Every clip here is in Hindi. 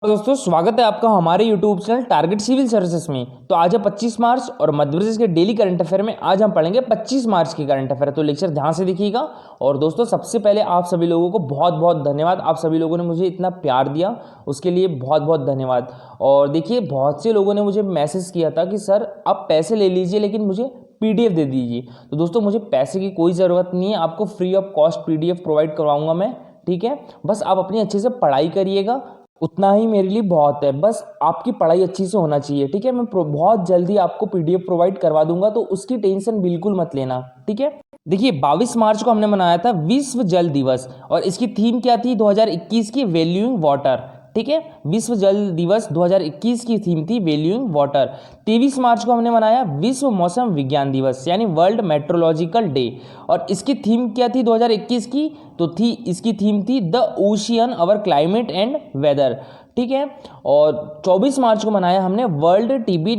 और दोस्तों स्वागत है आपका हमारे YouTube channel Target Civil Services में। तो आज है 25 मार्च और मध्य प्रदेश के डेली करंट अफेयर में आज हम पढ़ेंगे 25 मार्च की करंट अफेयर। तो लेक्चर ध्यान से देखिएगा। और दोस्तों सबसे पहले आप सभी लोगों को बहुत बहुत धन्यवाद। आप सभी लोगों ने मुझे इतना प्यार दिया, उसके लिए बहुत बहुत धन्यवाद। और देखिए बहुत से लोगों ने मुझे मैसेज किया था कि सर आप पैसे ले लीजिए लेकिन मुझे PDF दे दीजिए। तो दोस्तों मुझे पैसे की कोई ज़रूरत नहीं है, आपको free of cost PDF provide करवाऊंगा मैं। ठीक है, बस आप अपनी अच्छे से पढ़ाई करिएगा, उतना ही मेरे लिए बहुत है। बस आपकी पढ़ाई अच्छी से होना चाहिए। ठीक है, मैं बहुत जल्दी आपको PDF प्रोवाइड करवा दूंगा, तो उसकी टेंशन बिल्कुल मत लेना। ठीक है, देखिए 22 मार्च को हमने मनाया था विश्व जल दिवस और इसकी थीम क्या थी 2021 की वैल्यूइंग वाटर। ठीक है, विश्व जल दिवस 2021 की थीम थी वैल्यूइंग वाटर। 23 मार्च को हमने मनाया विश्व मौसम विज्ञान दिवस यानी वर्ल्ड मेट्रोलॉजिकल डे और इसकी थीम क्या थी 2021 की, तो इसकी थीम थी the ocean our climate and weather. ठीक है, और 24 मार्च को मनाया हमने वर्ल्ड टीबी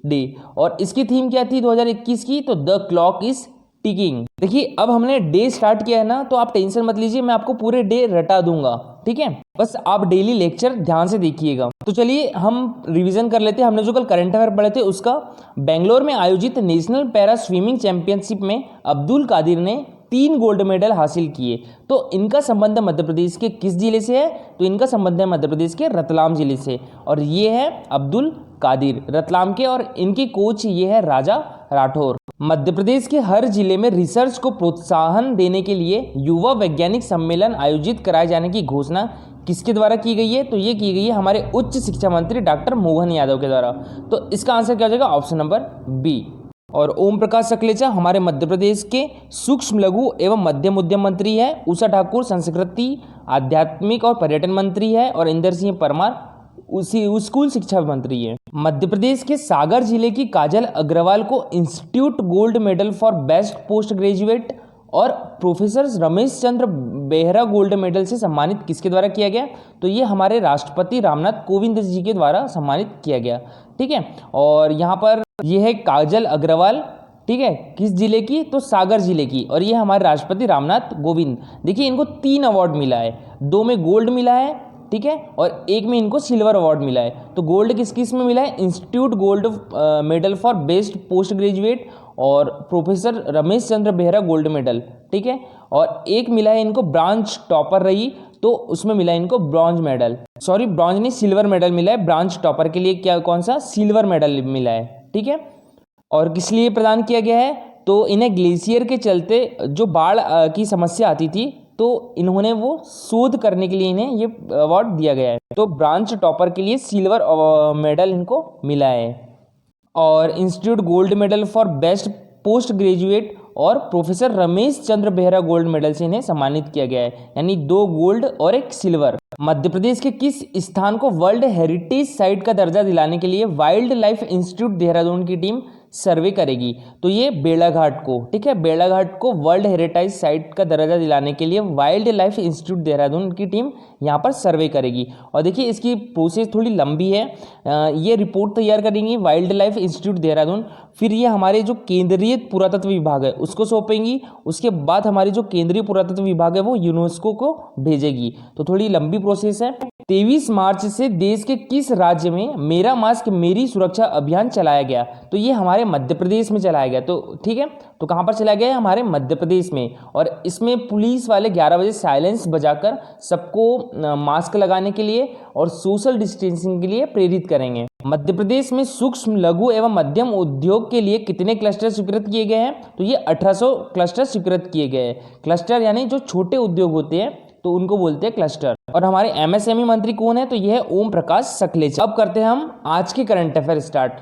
डे और इसकी थीम क्या थी 2021 की, तो द क्लॉक इज टिकिंग। देखिए अब हमने डे स्टार्ट किया है ना, तो आप टेंशन मत लीजिए, मैं आपको पूरे डे रटा दूंगा। ठीक है, बस आप डेली लेक्चर ध्यान से देखिएगा। तो चलिए हम रिवीजन कर लेते हैं। हमने जो कल करंट अफेयर पढ़े थे उसका, बेंगलोर में आयोजित नेशनल पैरा स्विमिंग चैंपियनशिप में अब्दुल कादिर ने 3 गोल्ड मेडल हासिल किए। तो इनका संबंध मध्य प्रदेश के किस जिले से है, तो इनका संबंध है मध्य प्रदेश के रतलाम जिले से और ये है अब्दुल कादिर रतलाम के और इनके कोच ये है राजा राठौर। मध्य प्रदेश के हर जिले में रिसर्च को प्रोत्साहन देने के लिए युवा वैज्ञानिक सम्मेलन आयोजित कराए जाने की घोषणा किसके द्वारा की गई है, तो ये की गई है हमारे उच्च शिक्षा मंत्री डॉक्टर मोहन यादव के द्वारा। तो इसका आंसर क्या हो जाएगा, ऑप्शन नंबर बी। और ओम प्रकाश सकलेचा हमारे मध्य प्रदेश के सूक्ष्म लघु एवं मध्यम उद्यम मंत्री है। उषा ठाकुर संस्कृति आध्यात्मिक और पर्यटन मंत्री है और इंदर सिंह परमार स्कूल शिक्षा मंत्री है। मध्य प्रदेश के सागर जिले की काजल अग्रवाल को institute gold medal for best post graduate और professor Ramesh Chandra Behera gold medal से सम्मानित किसके द्वारा किया गया, तो ये हमारे राष्ट्रपति रामनाथ कोविंद जी के द्वारा सम्मानित किया गया। ठीक है, और यहाँ पर ये है काजल अग्रवाल, ठीक है, किस जिले की, तो सागर जिले की और ये हमारे राष्ट्रपति रामनाथ कोविंद। देखिए इनको 3 अवार्ड मिला है, 2 में गोल्ड मिला है, ठीक है, और 1 में इनको सिल्वर अवार्ड मिला है। तो गोल्ड किस किस में मिला है, institute gold medal for best post graduate और professor Ramesh Chandra Behera gold medal. ठीक है, और 1 मिला है इनको ब्रांच टॉपर रही, तो उसमें मिला है इनको ब्रॉन्ज मेडल, सॉरी ब्रॉन्ज नहीं सिल्वर मेडल मिला है। ब्रांच टॉपर के लिए क्या कौन सा सिल्वर मेडल मिला है। ठीक है, और किस लिए प्रदान किया गया है, तो इन्हें ग्लेशियर के चलते जो बाढ़ की समस्या आती थी, तो इन्होंने वो शोध करने के लिए इन्हें ये अवार्ड दिया गया है। तो ब्रांच टॉपर के लिए सिल्वर मेडल इनको मिला है और institute gold medal for best post graduate और professor Ramesh Chandra Behera gold medal से इन्हें सम्मानित किया गया है, यानी 2 गोल्ड और 1 सिल्वर। मध्य प्रदेश के किस स्थान को वर्ल्ड हेरिटेज साइट का दर्जा दिलाने के लिए वाइल्ड लाइफ इंस्टीट्यूट देहरादून की टीम सर्वे करेगी, तो ये बेड़ाघाट को, ठीक है, बेड़ाघाट को वर्ल्ड हेरिटेज साइट का दर्जा दिलाने के लिए वाइल्ड लाइफ इंस्टीट्यूट देहरादून की टीम यहाँ पर सर्वे करेगी। और देखिए इसकी प्रोसेस थोड़ी लंबी है, ये रिपोर्ट तैयार करेंगी वाइल्ड लाइफ इंस्टीट्यूट देहरादून, फिर ये हमारे जो केंद्रीय पुरातत्व विभाग है उसको सौंपेंगी, उसके बाद हमारी जो केंद्रीय पुरातत्व विभाग है वो यूनेस्को को भेजेगी। तो थोड़ी लंबी प्रोसेस है। 23 मार्च से देश के किस राज्य में मेरा मास्क मेरी सुरक्षा अभियान चलाया गया, तो ये हमारे मध्य प्रदेश में चलाया गया। तो ठीक है, तो कहाँ पर चलाया गया है, हमारे मध्य प्रदेश में। और इसमें पुलिस वाले 11 बजे साइलेंस बजाकर सबको मास्क लगाने के लिए और सोशल डिस्टेंसिंग के लिए प्रेरित करेंगे। मध्य प्रदेश में सूक्ष्म लघु एवं मध्यम उद्योग के लिए कितने क्लस्टर स्वीकृत किए गए हैं, तो ये 1800 क्लस्टर स्वीकृत किए गए हैं। क्लस्टर यानी जो छोटे उद्योग होते हैं तो उनको बोलते हैं क्लस्टर। और हमारे MSME मंत्री कौन है, तो यह है ओम प्रकाश सकलेचा। अब करते हैं हम आज के करंट अफेयर स्टार्ट।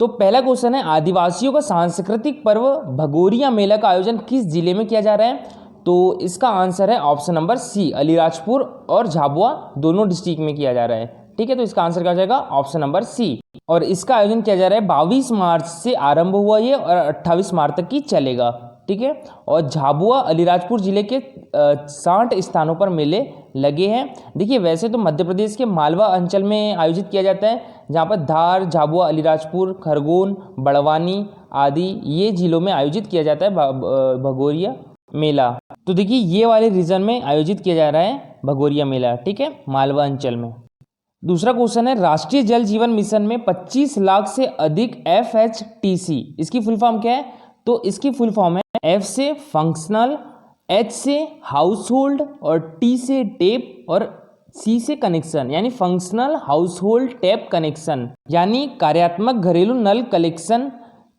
तो पहला क्वेश्चन है, आदिवासियों का सांस्कृतिक पर्व भगोरिया मेला का आयोजन किस जिले में किया जा रहा है, तो इसका आंसर है ऑप्शन नंबर सी, अलीराजपुर और झाबुआ दोनों डिस्ट्रिक्ट में किया जा रहा है। ठीक है, तो इसका आंसर क्या हो जाएगा, ऑप्शन नंबर सी। और इसका आयोजन किया जा रहा है 22 मार्च से आरंभ हुआ ये और 28 मार्च तक की चलेगा। ठीक है, और झाबुआ अलीराजपुर जिले के 60 स्थानों पर मेले लगे हैं। देखिए वैसे तो मध्य प्रदेश के मालवा अंचल में आयोजित किया जाता है, जहाँ पर धार, झाबुआ, अलीराजपुर, खरगोन, बड़वानी आदि ये जिलों में आयोजित किया जाता है भगोरिया मेला। तो देखिए ये वाले रीजन में आयोजित किया जा रहा है भगोरिया मेला, ठीक है, मालवा अंचल में। दूसरा क्वेश्चन है, राष्ट्रीय जल जीवन मिशन में 25 लाख से अधिक FHTC, इसकी फुल फॉर्म क्या है? तो इसकी फुल फॉर्म है F से फंक्शनल, H से हाउस होल्ड और T से टेप और C से कनेक्शन, यानी functional house hold tap connection, यानी कार्यात्मक घरेलू नल कलेक्शन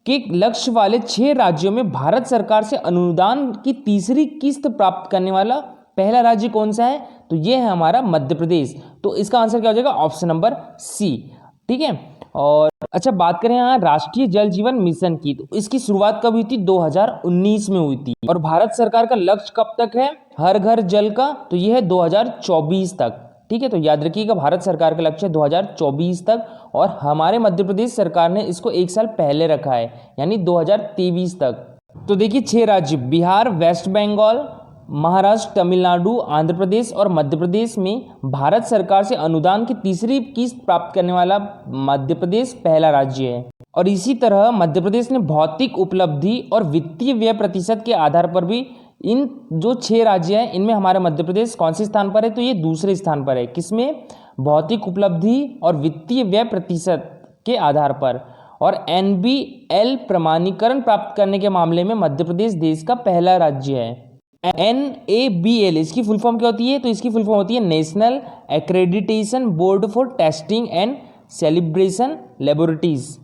के लक्ष्य वाले 6 राज्यों में भारत सरकार से अनुदान की तीसरी किस्त प्राप्त करने वाला पहला राज्य कौन सा है? तो ये है हमारा मध्य प्रदेश। तो इसका आंसर क्या हो जाएगा? Option number C. ठीक है। और अच्छा, बात करें यहाँ राष्ट्रीय जल जीवन मिशन की, तो इसकी शुरुआत कब हुई थी? 2019 में हुई थी। और भारत सरकार का लक्ष्य कब तक है हर घर जल का? तो ये है 2024 तक। ठीक है, तो याद रखिएगा भारत सरकार का लक्ष्य है 2024 तक, और हमारे मध्य प्रदेश सरकार ने इसको एक साल पहले रखा है, यानी 2023 तक। तो देखिए 6 राज्य बिहार, वेस्ट बंगाल, महाराष्ट्र, तमिलनाडु, आंध्र प्रदेश और मध्य प्रदेश में भारत सरकार से अनुदान की तीसरी किस्त प्राप्त करने वाला मध्य प्रदेश पहला राज्य है। और इसी तरह मध्य प्रदेश ने भौतिक उपलब्धि और वित्तीय व्यय प्रतिशत के आधार पर भी इन जो 6 राज्य हैं इनमें हमारा मध्य प्रदेश कौन से स्थान पर है? तो ये दूसरे स्थान पर है। किसमें? भौतिक उपलब्धि और वित्तीय व्यय प्रतिशत के आधार पर। और NBL प्रमाणीकरण प्राप्त करने के मामले में मध्य प्रदेश देश का पहला राज्य है। NABL इसकी फुल फॉर्म क्या होती है? तो इसकी फुल फॉर्म होती है national accreditation board for testing and celebration laboratories.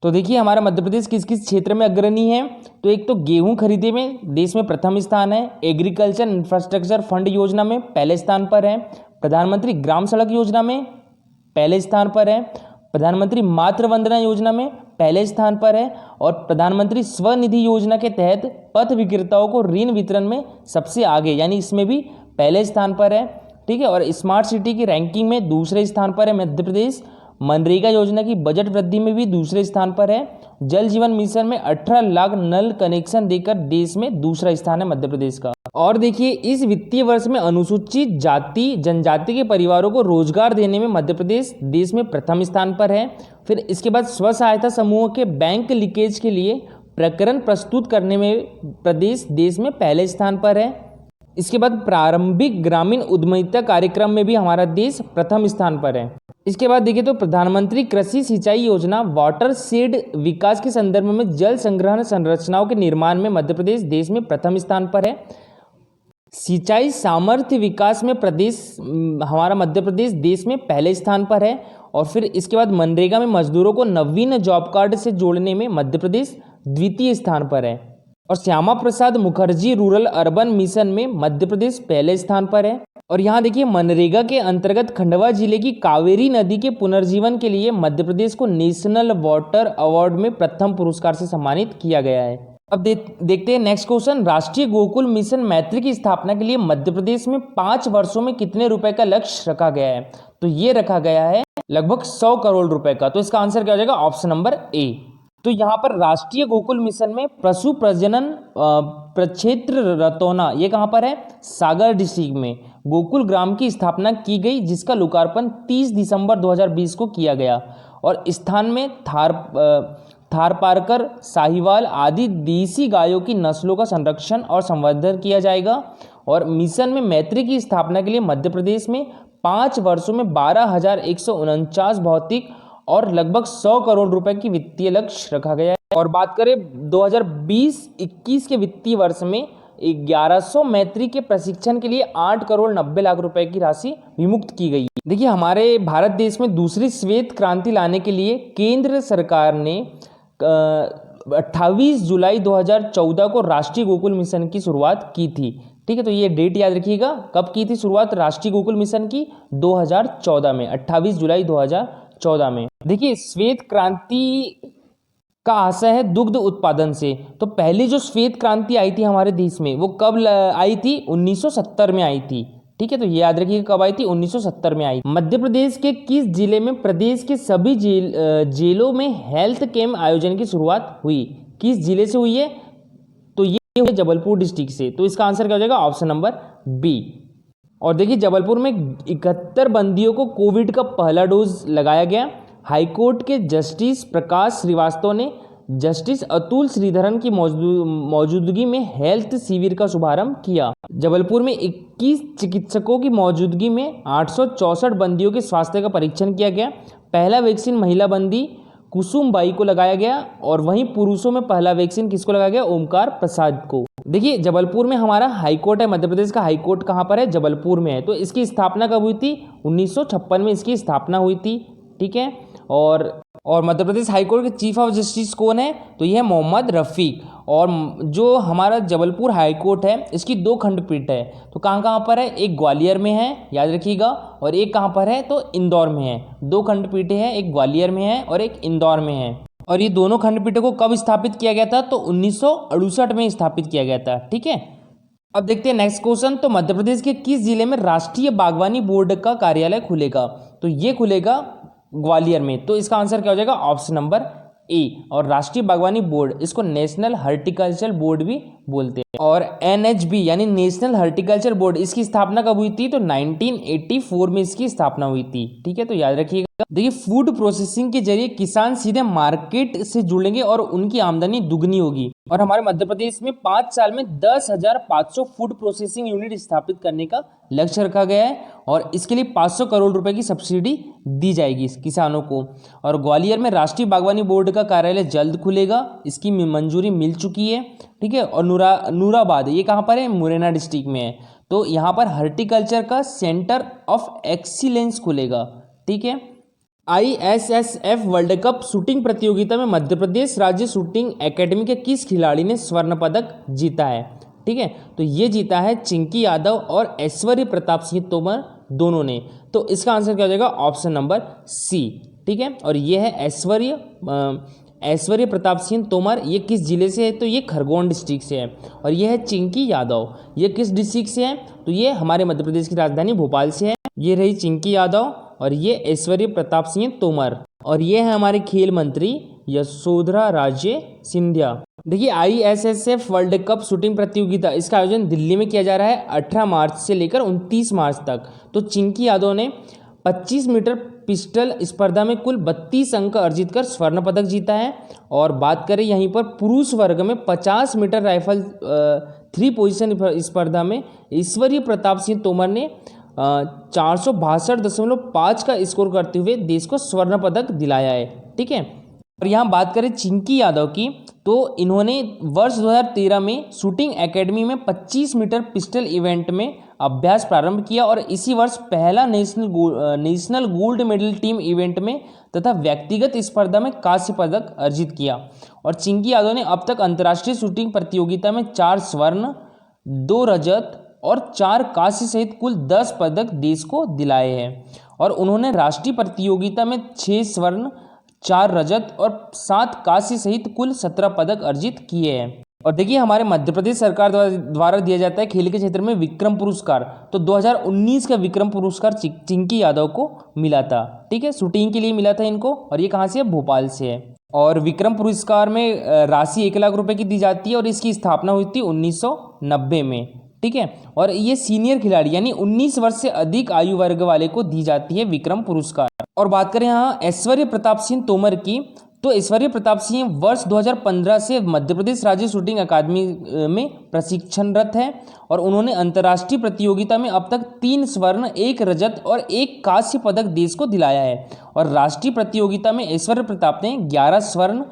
तो देखिए हमारा मध्य प्रदेश किस किस क्षेत्र में अग्रणी है? तो एक तो गेहूं खरीदे में देश में प्रथम स्थान है, एग्रीकल्चर इंफ्रास्ट्रक्चर फंड योजना में पहले स्थान पर है, प्रधानमंत्री ग्राम सड़क योजना में पहले स्थान पर है, प्रधानमंत्री मातृ वंदना योजना में पहले स्थान पर है, और प्रधानमंत्री स्वनिधि योजना के तहत पथ विक्रेताओं को ऋण वितरण में सबसे आगे, यानी इसमें भी पहले स्थान पर है। ठीक है। और स्मार्ट सिटी की रैंकिंग में दूसरे स्थान पर है मध्य प्रदेश। मनरेगा योजना की बजट वृद्धि में भी दूसरे स्थान पर है। जल जीवन मिशन में 18 लाख नल कनेक्शन देकर देश में दूसरा स्थान है मध्य प्रदेश का। और देखिए इस वित्तीय वर्ष में अनुसूचित जाति जनजाति के परिवारों को रोजगार देने में मध्य प्रदेश देश में प्रथम स्थान पर है। फिर इसके बाद स्व सहायता समूह के बैंक लीकेज के लिए प्रकरण प्रस्तुत करने में प्रदेश देश में पहले स्थान पर है। इसके बाद प्रारंभिक ग्रामीण उद्यमिता कार्यक्रम में भी हमारा देश प्रथम स्थान पर है। इसके बाद देखिए तो प्रधानमंत्री कृषि सिंचाई योजना वाटर शेड विकास के संदर्भ में जल संग्रहण संरचनाओं के निर्माण में मध्य प्रदेश देश में प्रथम स्थान पर है। सिंचाई सामर्थ्य विकास में प्रदेश हमारा मध्य प्रदेश देश में पहले स्थान पर है। और फिर इसके बाद मनरेगा में मजदूरों को नवीन जॉब कार्ड से जोड़ने में मध्य प्रदेश द्वितीय स्थान पर है। और Shyama Prasad Mukherjee rural urban mission में मध्य प्रदेश पहले स्थान पर है। और यहाँ देखिए मनरेगा के अंतर्गत खंडवा जिले की कावेरी नदी के पुनर्जीवन के लिए मध्य प्रदेश को नेशनल वाटर अवार्ड में प्रथम पुरस्कार से सम्मानित किया गया है। अब देखते हैं नेक्स्ट क्वेश्चन, राष्ट्रीय गोकुल मिशन मैत्री की स्थापना के लिए मध्य प्रदेश में 5 वर्षों में कितने रुपए का लक्ष्य रखा गया है? तो ये रखा गया है लगभग 100 करोड़ रुपए का। तो इसका आंसर क्या हो जाएगा? Option number A. तो यहाँ पर राष्ट्रीय गोकुल मिशन में पशु प्रजनन प्रक्षेत्र रतौना, ये कहाँ पर है? सागर डिस्ट्रिक्ट में गोकुल ग्राम की स्थापना की गई, जिसका लोकार्पण 30 दिसंबर 2020 को किया गया। और स्थान में थारपारकर, साहिवाल आदि देसी गायों की नस्लों का संरक्षण और संवर्धन किया जाएगा। और मिशन में मैत्री की स्थापना के लिए मध्य प्रदेश में 5 वर्षों में 12,149 भौतिक और लगभग 100 करोड़ रुपए की वित्तीय लक्ष्य रखा गया है। और बात करें 2020-21 के वित्तीय वर्ष में 1100 मैत्री के प्रशिक्षण के लिए 8 करोड़ 90 लाख रुपए की राशि विमुक्त की गई। देखिए हमारे भारत देश में दूसरी श्वेत क्रांति लाने के लिए केंद्र सरकार ने 28 जुलाई 2014 को राष्ट्रीय गोकुल मिशन की शुरुआत की थी। ठीक है, तो ये डेट याद रखिएगा, कब की थी शुरुआत राष्ट्रीय गोकुल मिशन की? 2014 में, 28 जुलाई 2014 में। देखिए श्वेत क्रांति का आशय है दुग्ध उत्पादन से। तो पहली जो श्वेत क्रांति आई थी हमारे देश में वो कब आई थी? 1970 में आई थी। ठीक है, तो ये याद रखिएगा कब आई थी? 1970 में आई। मध्य प्रदेश के किस जिले में प्रदेश के सभी जेलों में हेल्थ कैंप आयोजन की शुरुआत हुई? किस जिले से हुई है? तो ये जबलपुर डिस्ट्रिक्ट से। तो इसका आंसर क्या हो जाएगा? Option number B. और देखिए जबलपुर में 71 बंदियों को कोविड का पहला डोज लगाया गया। हाईकोर्ट के जस्टिस प्रकाश श्रीवास्तव ने जस्टिस अतुल श्रीधरन की मौजूदगी में हेल्थ शिविर का शुभारंभ किया। जबलपुर में 21 चिकित्सकों की मौजूदगी में 864 बंदियों के स्वास्थ्य का परीक्षण किया गया। पहला वैक्सीन महिला बंदी कुसुमबाई को लगाया गया और वहीं पुरुषों में पहला वैक्सीन किसको लगाया गया? ओमकार प्रसाद को। देखिए जबलपुर में हमारा हाईकोर्ट है, मध्य प्रदेश का हाईकोर्ट कहाँ पर है? जबलपुर में है। तो इसकी स्थापना कब हुई थी? 1956 में इसकी स्थापना हुई थी। ठीक है। और मध्य प्रदेश हाईकोर्ट के चीफ ऑफ जस्टिस कौन है? तो यह है मोहम्मद रफ़ीक। और जो हमारा जबलपुर हाईकोर्ट है इसकी 2 खंडपीठ है। तो कहाँ कहाँ पर है? एक ग्वालियर में है, याद रखिएगा, और एक कहाँ पर है? तो इंदौर में है। 2 खंडपीठें हैं, एक ग्वालियर में है और एक इंदौर में है। और ये दोनों खंडपीठों को कब स्थापित किया गया था? तो 1968 में स्थापित किया गया था। ठीक है। अब देखते हैं नेक्स्ट क्वेश्चन। तो मध्य प्रदेश के किस जिले में राष्ट्रीय बागवानी बोर्ड का कार्यालय खुलेगा? तो ये खुलेगा ग्वालियर में। तो इसका आंसर क्या हो जाएगा? Option number A. और राष्ट्रीय बागवानी बोर्ड इसको नेशनल हॉर्टिकल्चर बोर्ड भी बोलते हैं। और NHB यानी नेशनल हॉर्टिकल्चर बोर्ड, इसकी स्थापना कब हुई थी? तो 1984 में इसकी स्थापना हुई थी। ठीक है, तो याद रखिएगा। देखिए फूड प्रोसेसिंग के जरिए किसान सीधे मार्केट से जुड़ेंगे और उनकी आमदनी दुगनी होगी। और हमारे मध्य प्रदेश में 5 साल में 10,500 फूड प्रोसेसिंग यूनिट स्थापित करने का लक्ष्य रखा गया है और इसके लिए 500 करोड़ रुपए की सब्सिडी दी जाएगी किसानों को। और ग्वालियर में राष्ट्रीय बागवानी बोर्ड का कार्यालय जल्द खुलेगा, इसकी मंजूरी मिल चुकी है। ठीक है। और नूराबाद, ये कहाँ पर है? मुरैना डिस्ट्रिक्ट में है। तो यहाँ पर हॉर्टिकल्चर का सेंटर ऑफ एक्सीलेंस खुलेगा। ठीक है। ISSF वर्ल्ड कप शूटिंग प्रतियोगिता में मध्य प्रदेश राज्य शूटिंग एकेडमी के किस खिलाड़ी ने स्वर्ण पदक जीता है? ठीक है, तो ये जीता है चिंकी यादव और ऐश्वर्य प्रताप सिंह तोमर, दोनों ने। तो इसका आंसर क्या हो जाएगा? Option number C. ठीक है। और ये है ऐश्वर्य प्रताप सिंह तोमर। ये किस जिले से है? तो ये खरगोन डिस्ट्रिक्ट से है। और ये है चिंकी यादव, ये किस डिस्ट्रिक्ट से है? तो ये हमारे मध्य प्रदेश की राजधानी भोपाल से है। ये रही चिंकी यादव और ये ऐश्वर्य प्रताप सिंह तोमर। और ये है हमारे खेल मंत्री यशोधरा राजे सिंधिया। देखिए ISSF वर्ल्ड कप शूटिंग प्रतियोगिता, इसका आयोजन दिल्ली में किया जा रहा है 18 मार्च से लेकर 29 मार्च तक। तो चिंकी यादव ने 25 मीटर पिस्टल स्पर्धा में कुल 32 अंक अर्जित कर स्वर्ण पदक जीता है। और बात करें यहीं पर पुरुष वर्ग में 50 मीटर राइफल 3 पोजीशन स्पर्धा में ऐश्वर्य प्रताप सिंह तोमर ने 462.5 का स्कोर करते हुए देश को स्वर्ण पदक दिलाया है। ठीक है। और यहाँ बात करें चिंकी यादव की, तो इन्होंने वर्ष 2013 में शूटिंग एकेडमी में 25 मीटर पिस्टल इवेंट में अभ्यास प्रारंभ किया और इसी वर्ष पहला national gold medal team event में तथा व्यक्तिगत स्पर्धा में कांस्य पदक अर्जित किया। और चिंकी यादव ने अब तक अंतर्राष्ट्रीय शूटिंग प्रतियोगिता में 4 स्वर्ण, 2 रजत और 4 कांस्य सहित कुल 10 पदक देश को दिलाए हैं। और उन्होंने राष्ट्रीय प्रतियोगिता में 6 स्वर्ण, 4 रजत और 7 कांस्य सहित कुल 17 पदक अर्जित किए हैं। और देखिए हमारे मध्य प्रदेश सरकार द्वारा दिया जाता है खेल के क्षेत्र में विक्रम पुरस्कार। तो 2019 का विक्रम पुरस्कार चिंकी यादव को मिला था। ठीक है, शूटिंग के लिए मिला था इनको। और ये कहाँ से है? भोपाल से है। और विक्रम पुरस्कार में राशि 1 लाख रुपए की दी जाती है और इसकी स्थापना हुई थी 1990 में। ठीक है। और ये सीनियर खिलाड़ी यानी 19 वर्ष से अधिक आयु वर्ग वाले को दी जाती है विक्रम पुरस्कार। और बात करें यहाँ ऐश्वर्य प्रताप सिंह तोमर की, तो ऐश्वर्य प्रताप सिंह वर्ष 2015 से मध्य प्रदेश राज्य शूटिंग अकादमी में प्रशिक्षणरत है और उन्होंने अंतर्राष्ट्रीय प्रतियोगिता में अब तक 3 स्वर्ण, 1 रजत और 1 कांस्य पदक देश को दिलाया है। और राष्ट्रीय प्रतियोगिता में ऐश्वर्य प्रताप ने 11 स्वर्ण,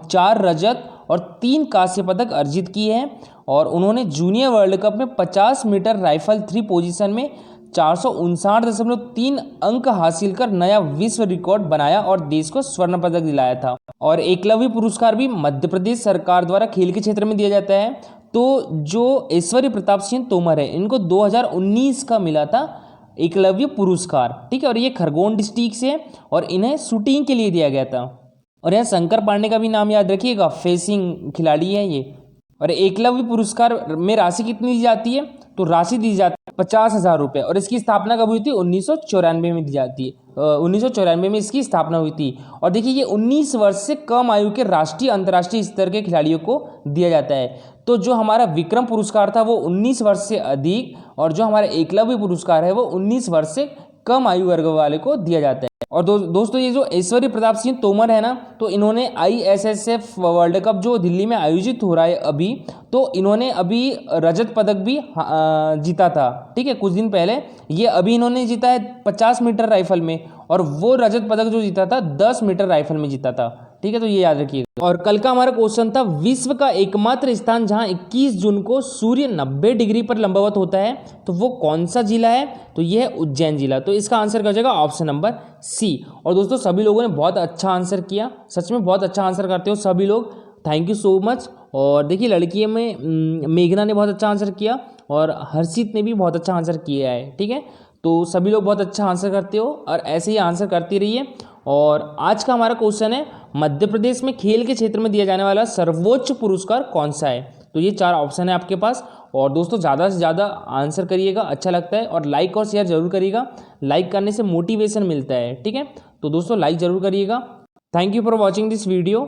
4 रजत और 3 कांस्य पदक अर्जित किए हैं। और उन्होंने जूनियर वर्ल्ड कप में 50 मीटर राइफल 3 पोजीशन में 459.3 अंक हासिल कर नया विश्व रिकॉर्ड बनाया और देश को स्वर्ण पदक दिलाया था। और एकलव्य पुरस्कार भी मध्य प्रदेश सरकार द्वारा खेल के क्षेत्र में दिया जाता है। तो जो ऐश्वर्य प्रताप सिंह तोमर है इनको 2019 का मिला था एकलव्य पुरस्कार। ठीक है। और ये खरगोन डिस्ट्रिक्ट से और इन्हें शूटिंग के लिए दिया गया था। और यहाँ शंकर पांडे का भी नाम याद रखिएगा, फेसिंग खिलाड़ी है ये। और एकलव्य पुरस्कार में राशि कितनी दी जाती है? तो राशि दी जाती है 50,000 रुपये। और इसकी स्थापना कब हुई थी? 1994 में दी जाती है। 1994 में इसकी स्थापना हुई थी। और देखिए ये 19 वर्ष से कम आयु के राष्ट्रीय अंतर्राष्ट्रीय स्तर के खिलाड़ियों को दिया जाता है। तो जो हमारा विक्रम पुरस्कार था वो 19 वर्ष से अधिक और जो हमारा एकलव्य पुरस्कार है वो 19 वर्ष से कम आयु वर्ग वाले को दिया जाता है। और दोस्तों ये जो ऐश्वर्य प्रताप सिंह तोमर है ना, तो इन्होंने ISSF वर्ल्ड कप जो दिल्ली में आयोजित हो रहा है अभी, तो इन्होंने अभी रजत पदक भी जीता था, ठीक है, कुछ दिन पहले। ये अभी इन्होंने जीता है 50 मीटर राइफल में, और वो रजत पदक जो जीता था 10 मीटर राइफल में जीता था, ठीक है, तो ये याद रखिएगा। और कल का हमारा क्वेश्चन था, विश्व का एकमात्र स्थान जहां 21 जून को सूर्य 90 डिग्री पर लंबवत होता है, तो वो कौन सा जिला है? तो ये है उज्जैन जिला। तो इसका आंसर क्या हो जाएगा? Option number C. और दोस्तों सभी लोगों ने बहुत अच्छा आंसर किया, सच में बहुत अच्छा आंसर करते हो सभी लोग, थैंक यू सो मच। और देखिए लड़कियों में मेघना ने बहुत अच्छा आंसर किया और हर्षित ने भी बहुत अच्छा आंसर किया है, ठीक है। तो सभी लोग बहुत अच्छा आंसर करते हो और ऐसे ही आंसर करते रहिए। और आज का हमारा क्वेश्चन है, मध्य प्रदेश में खेल के क्षेत्र में दिया जाने वाला सर्वोच्च पुरस्कार कौन सा है? तो ये 4 ऑप्शन है आपके पास। और दोस्तों ज़्यादा से ज़्यादा आंसर करिएगा, अच्छा लगता है, और लाइक और शेयर जरूर करिएगा, लाइक करने से मोटिवेशन मिलता है, ठीक है। तो दोस्तों लाइक जरूर करिएगा। Thank you for watching this video.